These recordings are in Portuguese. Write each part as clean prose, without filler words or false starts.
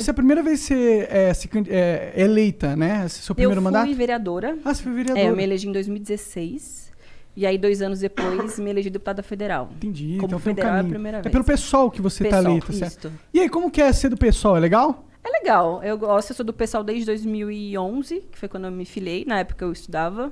você é a primeira vez que você é eleita, né? Seu primeiro mandato? Eu fui vereadora. Ah, você foi vereadora. Eu me elegi em 2016. E aí, 2 anos depois, me elegi deputada federal. Entendi. Como então federal é a primeira vez. É pelo PSOL que você tá eleita, certo? Isso. E aí, como que é ser do PSOL? É legal? É legal. Eu sou do PSOL desde 2011, que foi quando eu me filiei. Na época eu estudava.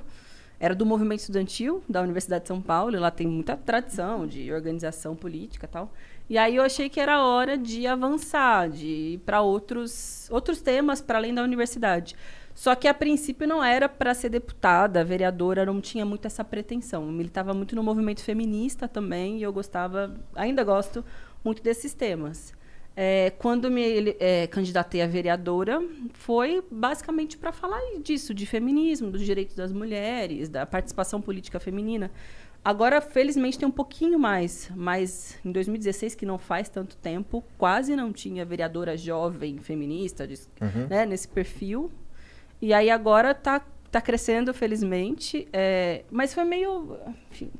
Era do movimento estudantil da Universidade de São Paulo. Lá tem muita tradição de organização política e tal. E aí eu achei que era hora de avançar, de ir para outros temas para além da universidade. Só que a princípio não era para ser deputada, vereadora, não tinha muito essa pretensão. Eu militava muito no movimento feminista também e eu ainda gosto muito desses temas. Quando me candidatei a vereadora, foi basicamente para falar disso, de feminismo, dos direitos das mulheres, da participação política feminina. Agora, felizmente, tem um pouquinho mais, mas em 2016, que não faz tanto tempo, quase não tinha vereadora jovem feminista né, nesse perfil. E aí agora tá crescendo, felizmente, mas foi meio... Enfim,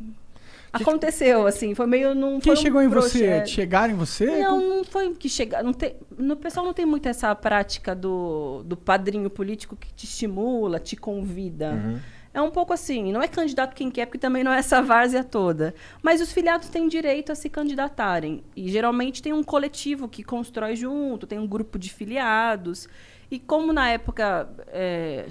aconteceu, assim, foi meio... Quem chegou em você? Chegaram em você? Não foi que chegar. No pessoal não tem muito essa prática do padrinho político que te estimula, te convida. Uhum. É um pouco assim, não é candidato quem quer, porque também não é essa várzea toda. Mas os filiados têm direito a se candidatarem. E geralmente tem um coletivo que constrói junto, tem um grupo de filiados. E como na época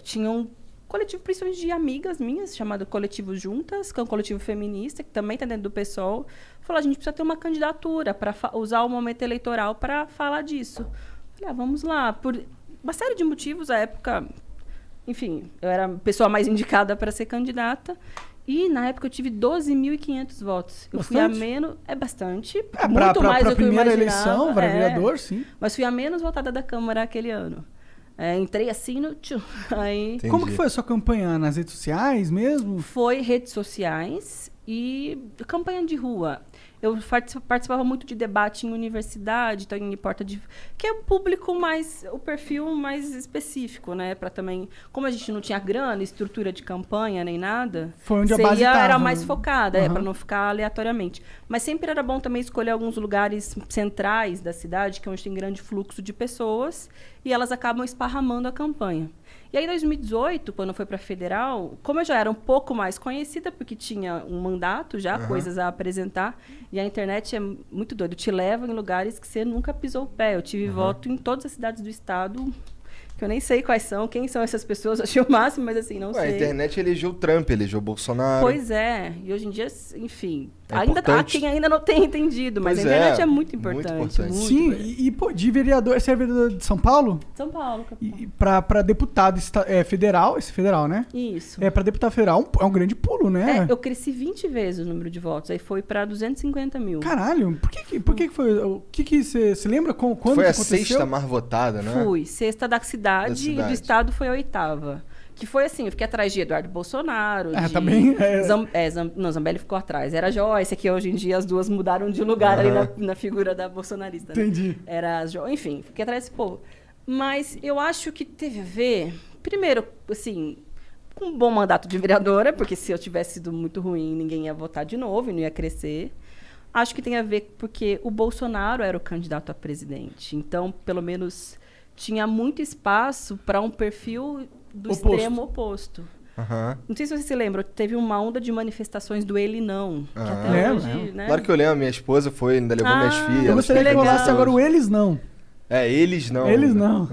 tinha um coletivo, principalmente de amigas minhas, chamado Coletivo Juntas, que é um coletivo feminista, que também está dentro do PSOL, falou, a gente precisa ter uma candidatura para usar o momento eleitoral para falar disso. Falei, vamos lá. Por uma série de motivos, à época, enfim, eu era a pessoa mais indicada para ser candidata. E, na época, eu tive 12.500 votos. Eu fui a menos... É bastante. Muito mais do que eu imaginava. Primeira eleição, para vereador, sim. Mas fui a menos votada da Câmara aquele ano. Entrei assim no... Aí... Como que foi a sua campanha? Nas redes sociais mesmo? Foi redes sociais e campanha de rua. Eu participava muito de debate em universidade, então em porta de... Que é o público mais... O perfil mais específico, né? Para também... Como a gente não tinha grana, estrutura de campanha, nem nada... Foi onde a base tava. Era mais focada, para não ficar aleatoriamente. Mas sempre era bom também escolher alguns lugares centrais da cidade, que é onde tem grande fluxo de pessoas, e elas acabam esparramando a campanha. E aí, em 2018, quando foi para a federal, como eu já era um pouco mais conhecida, porque tinha um mandato já, coisas a apresentar, e a internet é muito doido, te leva em lugares que você nunca pisou o pé. Eu tive voto em todas as cidades do estado, que eu nem sei quais são, quem são essas pessoas, eu achei o máximo, mas assim, não sei. A internet elegeu o Trump, elegeu o Bolsonaro. Pois é, e hoje em dia, enfim, há importante. quem ainda não tem entendido, mas Pois a internet é muito importante. Muito importante. Sim, e pô, de vereador, você é vereador de São Paulo? São Paulo, capital. E pra deputado federal, esse federal, né? Isso. Pra deputado federal é um grande pulo, né? Eu cresci 20 vezes o número de votos, aí foi para 250 mil. Caralho, por que foi? O que você se lembra quando foi que a aconteceu? sexta mais votada, né? Fui, sexta da cidade, e do estado foi a 8ª. Que foi assim, eu fiquei atrás de Eduardo Bolsonaro, também. Não, Zambelli ficou atrás. Era Joyce, que hoje em dia as duas mudaram de lugar ali na figura da bolsonarista. Né? Entendi. Era enfim, fiquei atrás desse povo. Mas eu acho que teve a ver, primeiro, assim, com um bom mandato de vereadora, porque se eu tivesse sido muito ruim, ninguém ia votar de novo e não ia crescer. Acho que tem a ver porque o Bolsonaro era o candidato a presidente. Então, pelo menos, tinha muito espaço para um perfil do extremo oposto. Não sei se você se lembra, teve uma onda de manifestações do ele não. Que até hoje, né? Claro que eu lembro, minha esposa foi, ainda levou minhas filhas. Eu gostaria que falasse agora o eles não. Eles não. Eles não.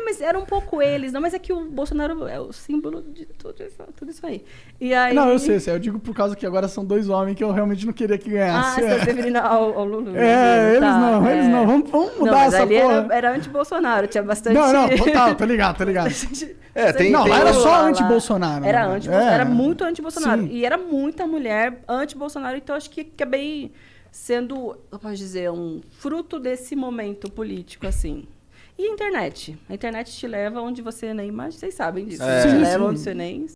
Mas era um pouco eles, não, mas é que o Bolsonaro é o símbolo de tudo isso aí. E aí... Não, eu sei, eu digo por causa que agora são 2 homens que eu realmente não queria que ganhasse. Você tá se referindo ao Lulu. Eles não. Vamos mudar essa porra. Era anti-Bolsonaro, tinha bastante... Não, tô ligado. Lá era só anti-Bolsonaro. Era anti-Bolsonaro, era muito anti-Bolsonaro. Sim. E era muita mulher anti-Bolsonaro, então acho que acabei sendo, eu posso dizer, um fruto desse momento político, assim. E a internet? A internet te leva onde você nem imagina. Vocês sabem disso. Te leva onde você nem